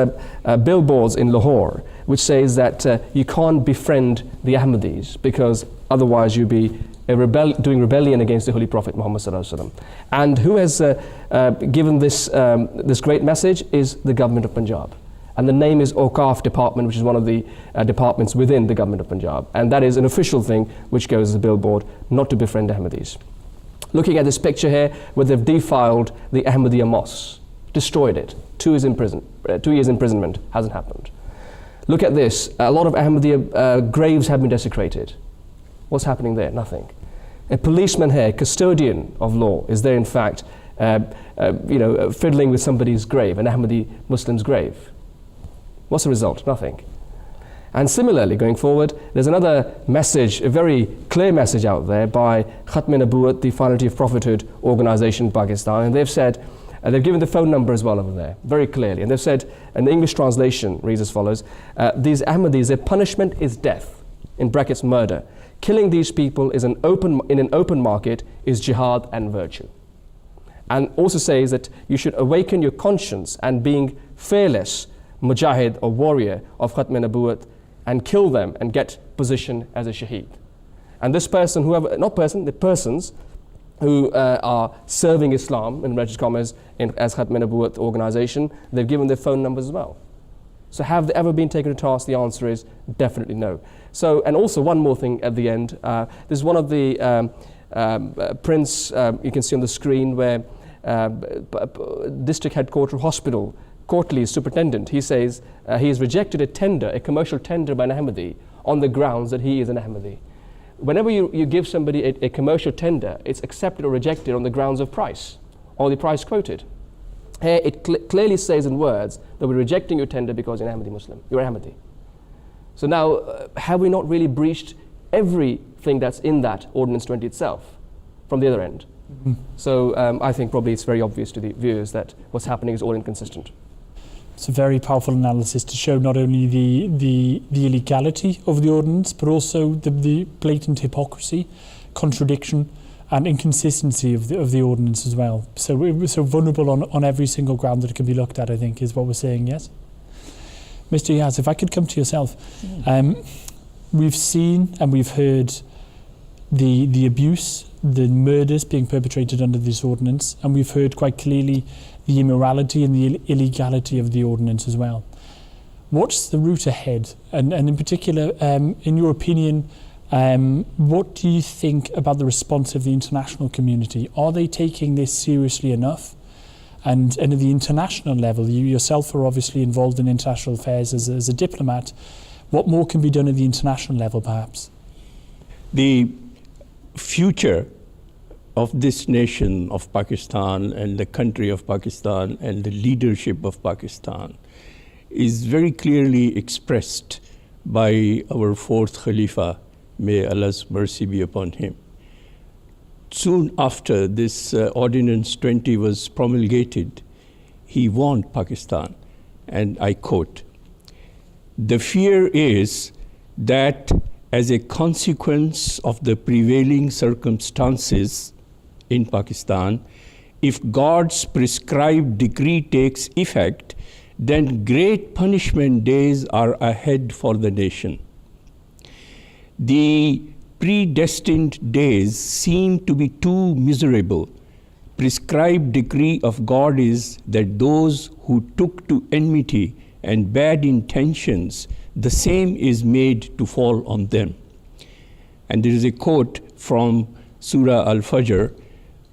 billboards in Lahore which says that you can't befriend the Ahmadis because otherwise you'll be doing rebellion against the Holy Prophet Muhammad Sallallahu Alaihi Wasallam. And who has given this, this great message is the government of Punjab. And the name is Awqaf Department, which is one of the departments within the government of Punjab. And that is an official thing which goes as a billboard, not to befriend Ahmadis. Looking at this picture here, where they've defiled the Ahmadiyya mosque, destroyed it, 2 years imprisonment, hasn't happened. Look at this, a lot of Ahmadiyya graves have been desecrated. What's happening there? Nothing. A policeman here, custodian of law, is there in fact fiddling with somebody's grave, an Ahmadi Muslim's grave. What's the result? Nothing. And similarly, going forward, there's another message, a very clear message out there by Khatm-e-Nabuwat, the Finality of Prophethood organization in Pakistan, and they've said, they've given the phone number as well over there, very clearly, and they've said, and the English translation reads as follows, these Ahmadis, their punishment is death, in brackets murder. Killing these people in an open market is jihad and virtue. And also says that you should awaken your conscience and being fearless mujahid or warrior of Khatm-e-Nabuwat and kill them and get position as a shaheed. And this person, the persons who are serving Islam, in inverted commas, as Khatm-e-Nabuwat organization, they've given their phone numbers as well. So have they ever been taken to task? The answer is definitely no. So, and also one more thing at the end, there's one of the prints you can see on the screen where district headquarter hospital, Courtley's superintendent, he says he has rejected a tender, a commercial tender by an Ahmadi on the grounds that he is an Ahmadi. Whenever you give somebody a commercial tender, it's accepted or rejected on the grounds of price, or the price quoted. Here it clearly says in words that we're rejecting your tender because you're an Ahmadi Muslim, you're Ahmadi. So now, have we not really breached everything that's in that Ordinance 20 itself from the other end? Mm-hmm. So I think probably it's very obvious to the viewers that what's happening is all inconsistent. It's a very powerful analysis to show not only the illegality of the ordinance, but also the blatant hypocrisy, contradiction, and inconsistency of the ordinance as well. So it was so vulnerable on every single ground that it can be looked at, I think, is what we're saying, yes? Mr. Yaz, if I could come to yourself. We've seen and we've heard the abuse, the murders being perpetrated under this ordinance, and we've heard quite clearly the immorality and the illegality of the ordinance as well. What's the route ahead? And in particular, in your opinion, what do you think about the response of the international community? Are they taking this seriously enough? And at the international level, you yourself are obviously involved in international affairs as a diplomat. What more can be done at the international level, perhaps? The future of this nation of Pakistan and the country of Pakistan and the leadership of Pakistan is very clearly expressed by our fourth Khalifa, may Allah's mercy be upon him. Soon after this Ordinance 20 was promulgated, he warned Pakistan, and I quote, "The fear is that as a consequence of the prevailing circumstances in Pakistan, if God's prescribed decree takes effect, then great punishment days are ahead for the nation. The predestined days seem to be too miserable. Prescribed decree of God is that those who took to enmity and bad intentions, the same is made to fall on them." And there is a quote from Surah Al-Fajr,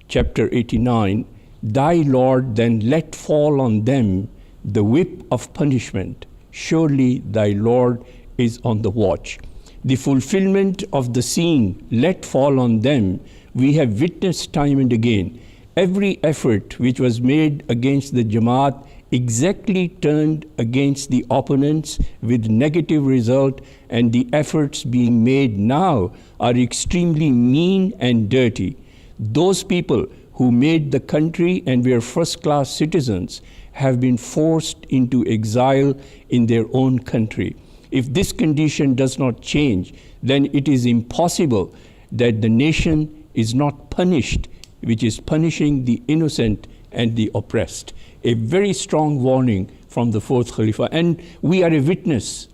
chapter 89, "Thy Lord then let fall on them the whip of punishment. Surely thy Lord is on the watch." The fulfillment of the scene, let fall on them, we have witnessed time and again. Every effort which was made against the Jamaat exactly turned against the opponents with negative result, and the efforts being made now are extremely mean and dirty. Those people who made the country and were first-class citizens have been forced into exile in their own country. If this condition does not change, then it is impossible that the nation is not punished, which is punishing the innocent and the oppressed. A very strong warning from the fourth Khalifa, and we are a witness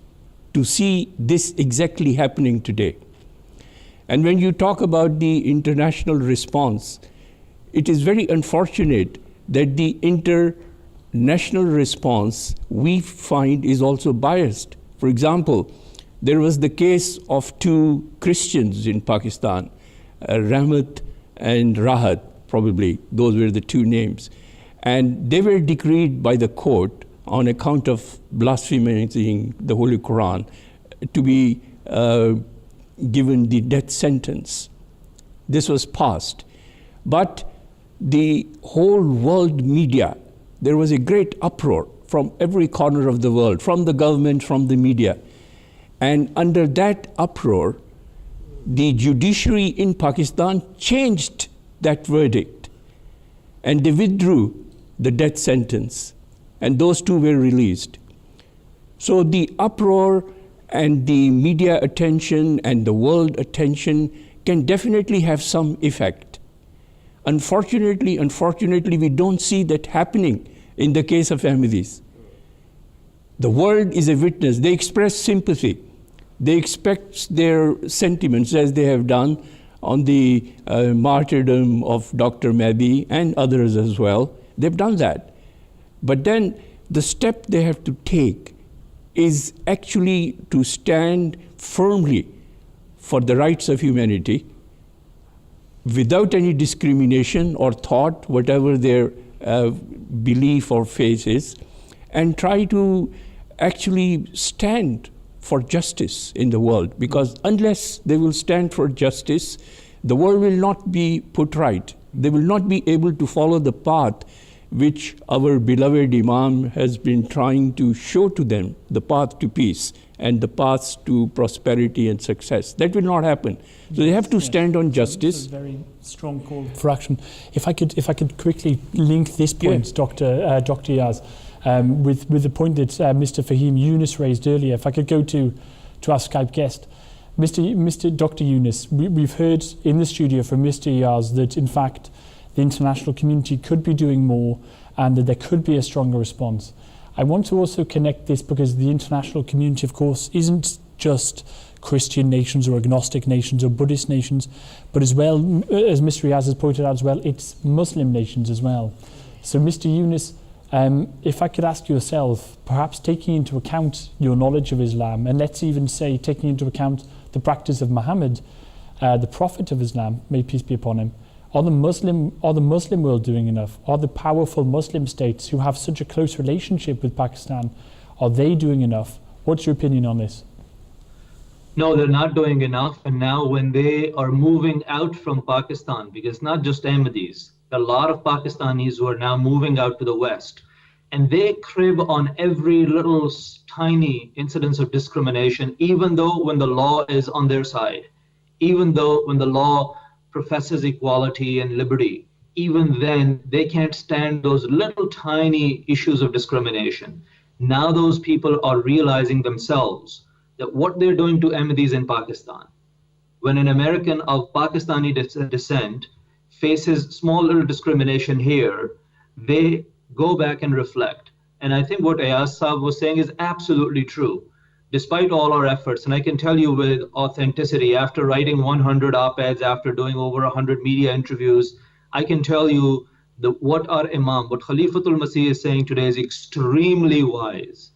to see this exactly happening today. And when you talk about the international response, it is very unfortunate that the international response we find is also biased. For example, there was the case of two Christians in Pakistan, Rahmat and Rahat, probably, those were the two names. And they were decreed by the court on account of blaspheming the Holy Quran to be given the death sentence. This was passed. But the whole world media, there was a great uproar from every corner of the world, from the government, from the media. And under that uproar, the judiciary in Pakistan changed that verdict, and they withdrew the death sentence, and those two were released. So the uproar and the media attention and the world attention can definitely have some effect. Unfortunately, we don't see that happening in the case of Ahmadis. The world is a witness. They express sympathy. They express their sentiments, as they have done on the martyrdom of Dr. Mahdi and others as well. They've done that. But then the step they have to take is actually to stand firmly for the rights of humanity without any discrimination or thought, whatever their belief or faith is, and try to actually stand for justice in the world. Because unless they will stand for justice, the world will not be put right. They will not be able to follow the path which our beloved Imam has been trying to show to them, the path to peace and the path to prosperity and success. That will not happen. So they have to stand on justice. It's a very strong call for action. If I could quickly link this point, Dr. Yaz, with the point that Mr. Fahim Yunus raised earlier. If I could go to our Skype guest. Mr. Dr. Yunus, we've heard in the studio from Mr. Yaz that in fact the international community could be doing more and that there could be a stronger response. I want to also connect this because the international community, of course, isn't just Christian nations or agnostic nations or Buddhist nations, but as well, as Mr. Yaz has pointed out as well, it's Muslim nations as well. So Mr. Yunus, if I could ask yourself, perhaps taking into account your knowledge of Islam, and let's even say taking into account the practice of Muhammad, the Prophet of Islam, may peace be upon him, are the Muslim world doing enough? Are the powerful Muslim states who have such a close relationship with Pakistan, are they doing enough? What's your opinion on this? No, they're not doing enough. And now when they are moving out from Pakistan, because not just Ahmadis, a lot of Pakistanis who are now moving out to the West, and they crib on every little tiny incidence of discrimination, even though when the law is on their side, even though when the law professes equality and liberty, even then they can't stand those little tiny issues of discrimination. Now those people are realizing themselves that what they're doing to Ahmadis in Pakistan, when an American of Pakistani descent faces small little discrimination here, they go back and reflect. And I think what Ayaz Saab was saying is absolutely true. Despite all our efforts, and I can tell you with authenticity, after writing 100 op-eds, after doing over 100 media interviews, I can tell you that what our Imam, what Khalifatul Masih is saying today is extremely wise.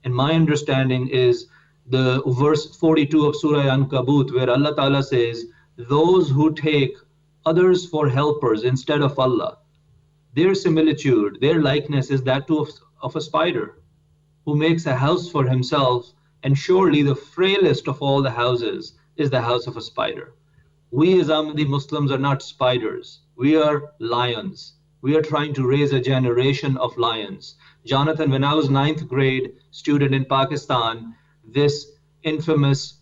And my understanding is the verse 42 of Surah Ankabut, where Allah Ta'ala says, those who take others for helpers instead of Allah, their similitude, their likeness is that of a spider who makes a house for himself, and surely the frailest of all the houses is the house of a spider. We as Ahmadi Muslims are not spiders. We are lions. We are trying to raise a generation of lions. Jonathan, when I was 9th grade student in Pakistan, this infamous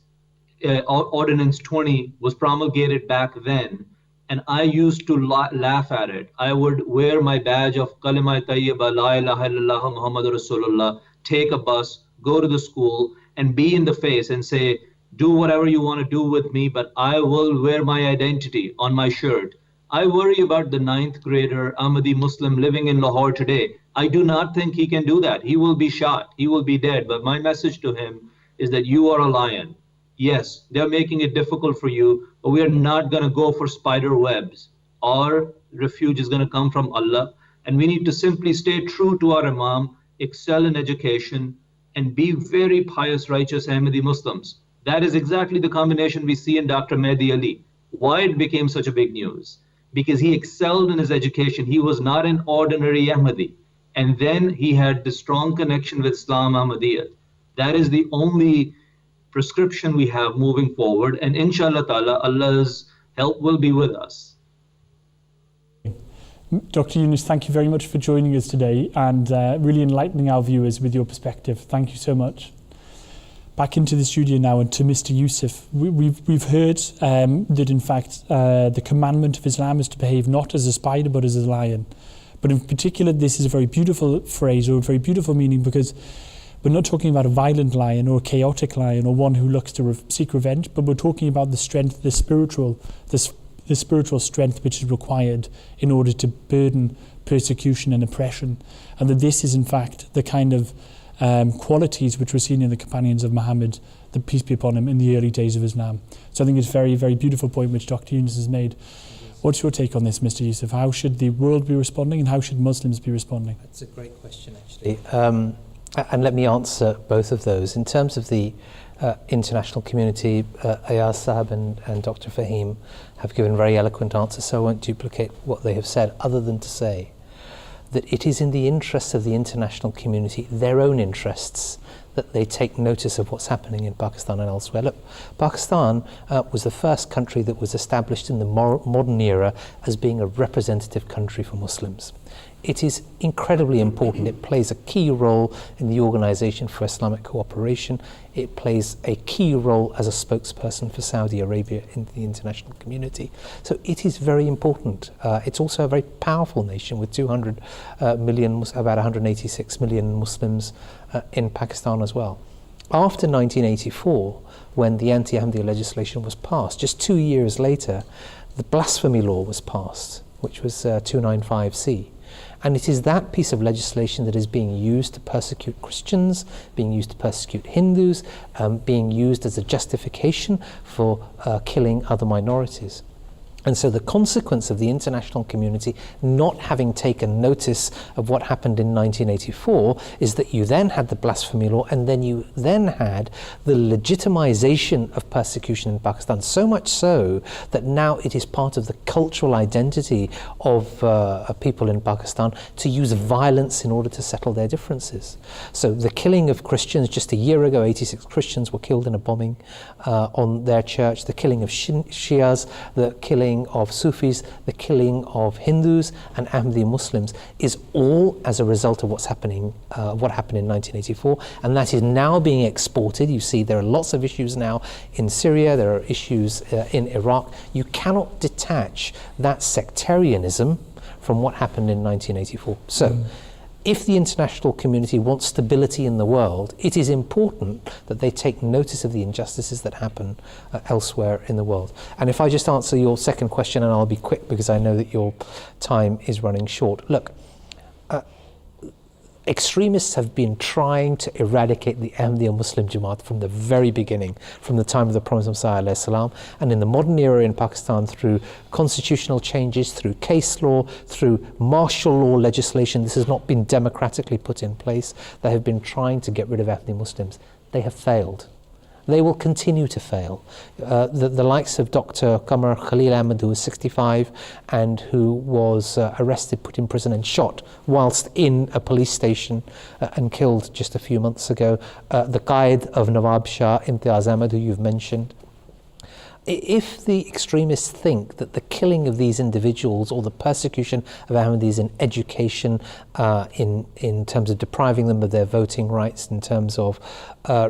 Ordinance 20 was promulgated back then. And I used to laugh at it. I would wear my badge of Kalima Tayyiba, La ilaha illallah Muhammad Rasulullah, take a bus, go to the school, and be in the face and say, do whatever you want to do with me, but I will wear my identity on my shirt. I worry about the 9th grader Ahmadi Muslim living in Lahore today. I do not think he can do that. He will be shot. He will be dead. But my message to him is that you are a lion. yes, they're making it difficult for you, but we are not going to go for spider webs. Our refuge is going to come from Allah, and we need to simply stay true to our Imam, excel in education, and be very pious, righteous Ahmadi Muslims. That is exactly the combination we see in Dr. Mehdi Ali. Why it became such a big news? Because he excelled in his education. He was not an ordinary Ahmadi. And then he had the strong connection with Islam Ahmadiyya. That is the only prescription we have moving forward. And inshallah ta'ala, Allah's help will be with us. Dr. Yunus, thank you very much for joining us today and really enlightening our viewers with your perspective. Thank you so much. Back into the studio now and to Mr. Yusuf. We've heard that in fact the commandment of Islam is to behave not as a spider but as a lion. But in particular, this is a very beautiful phrase or a very beautiful meaning, because we're not talking about a violent lion or a chaotic lion or one who looks to seek revenge, but we're talking about the strength, the spiritual strength which is required in order to burden persecution and oppression. And that this is in fact the kind of qualities which were seen in the companions of Muhammad, the peace be upon him, in the early days of Islam. So I think it's a very, very beautiful point which Dr. Yunus has made. What's your take on this, Mr. Yusuf? How should the world be responding and how should Muslims be responding? That's a great question, actually. And let me answer both of those. In terms of the international community, Ayaz Sahab and Dr. Fahim have given very eloquent answers, so I won't duplicate what they have said, other than to say that it is in the interests of the international community, their own interests, that they take notice of what's happening in Pakistan and elsewhere. Look, Pakistan was the first country that was established in the modern era as being a representative country for Muslims. It is incredibly important. It plays a key role in the Organization for Islamic Cooperation. It plays a key role as a spokesperson for Saudi Arabia in the international community. So it is very important. It's also a very powerful nation with 200 million, about 186 million Muslims in Pakistan as well. After 1984, when the anti-Ahmadiyya legislation was passed, just 2 years later, the blasphemy law was passed, which was 295C. And it is that piece of legislation that is being used to persecute Christians, being used to persecute Hindus, being used as a justification for killing other minorities. And so the consequence of the international community not having taken notice of what happened in 1984 is that you then had the blasphemy law, and then you then had the legitimization of persecution in Pakistan, so much so that now it is part of the cultural identity of people in Pakistan to use violence in order to settle their differences. So the killing of Christians, just a year ago, 86 Christians were killed in a bombing on their church, the killing of Shias, the killing of Sufis, the killing of Hindus and Ahmadi Muslims is all as a result of what happened in 1984, and that is now being exported. You see there are lots of issues now in Syria, there are issues in Iraq. You cannot detach that sectarianism from what happened in 1984. So if the international community wants stability in the world, it is important that they take notice of the injustices that happen elsewhere in the world. And if I just answer your second question, and I'll be quick because I know that your time is running short. Look, extremists have been trying to eradicate the Ahmadiyya Muslim Jamaat from the very beginning, from the time of the Prophet Muhammad, and in the modern era in Pakistan through constitutional changes, through case law, through martial law legislation. This has not been democratically put in place. They have been trying to get rid of Ahmadiyya Muslims. They have failed. They will continue to fail. The likes of Dr. Qamar Khalil Ahmad, who was 65 and who was arrested, put in prison and shot whilst in a police station and killed just a few months ago. The Qaid of Nawab Shah, Imtiaz Ahmad, who you've mentioned. If the extremists think that the killing of these individuals or the persecution of Ahmadis in education, in terms of depriving them of their voting rights, in terms of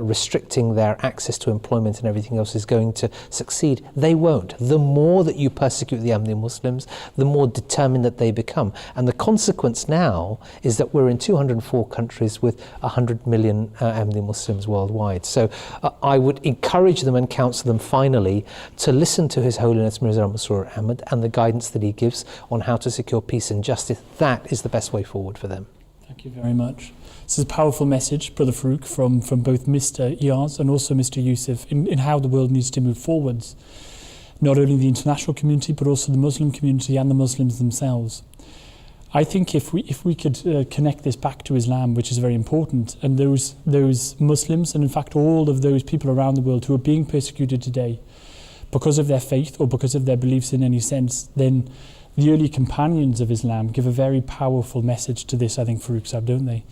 restricting their access to employment and everything else is going to succeed, they won't. The more that you persecute the Ahmadi Muslims, the more determined that they become. And the consequence now is that we're in 204 countries with 100 million Ahmadi Muslims worldwide. So I would encourage them and counsel them finally to listen to His Holiness Mirza Masroor Ahmad and the guidance that he gives on how to secure peace and justice. That is the best way forward for them. Thank you very much. This is a powerful message, Brother Farooq, from both Mr. Iyaz and also Mr. Yusuf in how the world needs to move forwards. Not only the international community, but also the Muslim community and the Muslims themselves. I think if we could connect this back to Islam, which is very important, and those Muslims, and in fact all of those people around the world who are being persecuted today because of their faith or because of their beliefs in any sense, then the early companions of Islam give a very powerful message to this, I think, Farooq Sahib, don't they?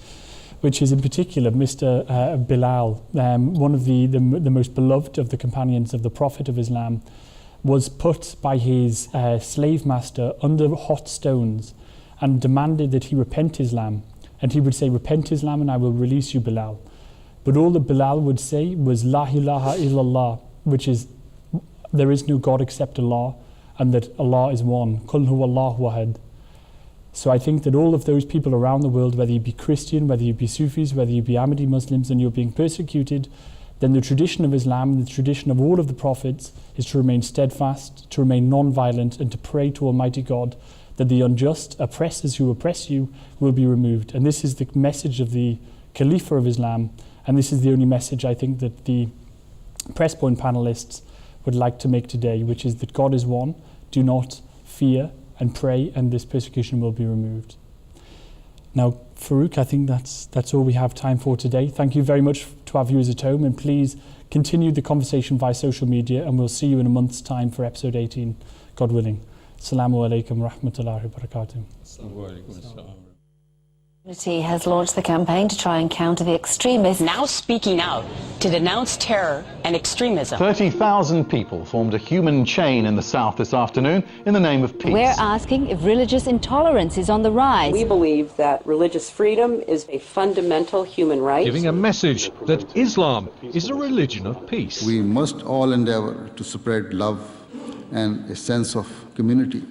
Which is in particular Mr. Bilal, one of the most beloved of the companions of the Prophet of Islam, was put by his slave master under hot stones and demanded that he repent Islam. And he would say, repent Islam and I will release you, Bilal. But all that Bilal would say was, La ilaha illallah, which is, there is no God except Allah, and that Allah is one. Qul huwa Allahu ahad. So I think that all of those people around the world, whether you be Christian, whether you be Sufis, whether you be Ahmadi Muslims, and you're being persecuted, then the tradition of Islam, the tradition of all of the prophets, is to remain steadfast, to remain non-violent, and to pray to Almighty God that the unjust oppressors who oppress you will be removed. And this is the message of the Khalifa of Islam, and this is the only message I think that the Press Point panelists would like to make today, which is that God is one, do not fear, and pray, and this persecution will be removed. Now, Farooq, I think that's all we have time for today. Thank you very much to our viewers at home, and please continue the conversation via social media, and we'll see you in a month's time for episode 18, God willing. Assalamu alaikum wa rahmatullahi wa barakatuh. The community has launched the campaign to try and counter the extremists. Now speaking out to denounce terror and extremism. 30,000 people formed a human chain in the south this afternoon in the name of peace. We're asking if religious intolerance is on the rise. We believe that religious freedom is a fundamental human right. Giving a message that Islam is a religion of peace. We must all endeavor to spread love and a sense of community.